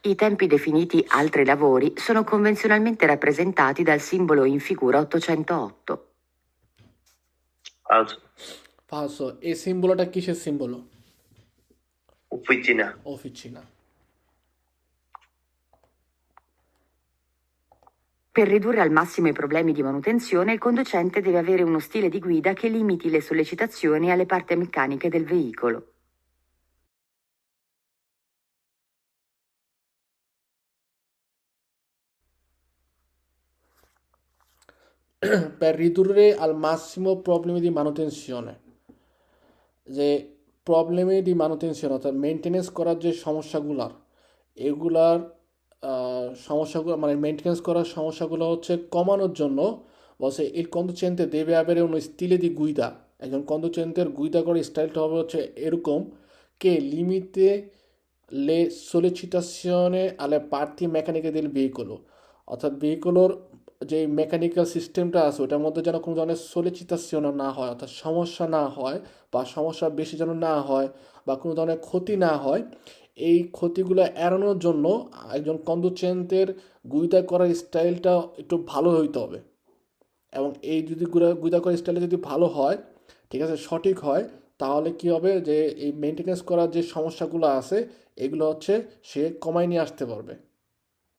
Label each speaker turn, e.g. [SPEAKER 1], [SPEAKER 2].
[SPEAKER 1] I tempi definiti altri lavori sono convenzionalmente rappresentati dal simbolo in figura 808.
[SPEAKER 2] falso,
[SPEAKER 3] falso। এই সিম্বলটা কিসের symbol?
[SPEAKER 2] officina,
[SPEAKER 3] অফিচিনা।
[SPEAKER 1] Per ridurre al massimo i problemi di manutenzione, il conducente deve avere uno stile di guida che limiti le sollecitazioni alle parti meccaniche del veicolo.
[SPEAKER 3] Per ridurre al massimo problemi di manutenzione, যে প্রবলেমে দি manutenzione অর্থাৎ maintenance করার যে সমস্যাগুলার এগুলার সমস্যাগুলো মানে maintenance করার সমস্যাগুলো হচ্ছে কমানোর জন্য বলছে il conducente deve avere uno stile di guida, একজন কন্ডুচেন্টের গুইদা করার স্টাইলটা হবে হচ্ছে এরকম che limite le sollecitazioni alle parti meccaniche del veicolo, অর্থাৎ ভেহিকলের যে মেকানিক্যাল সিস্টেমটা আছে ওটার মধ্যে যেন কোনো ধরনের সলিচিতাসিয়ন না হয়, অর্থাৎ সমস্যা না হয় বা সমস্যা বেশি যেন না হয় বা কোনো ধরনের ক্ষতি না হয়, এই ক্ষতিগুলো এড়ানোর জন্য একজন কন্ডুচেন্টের গুইদা করার স্টাইলটা একটু ভালো হইতে হবে। এবং এই যদি গুইদা করার স্টাইলটা যদি ভালো হয়, ঠিক আছে, সঠিক হয়, তাহলে কি হবে যে এই মেনটেনেন্স করার যে সমস্যাগুলো আছে এগুলো হচ্ছে সে কমায় নিয়ে আসতে পারবে।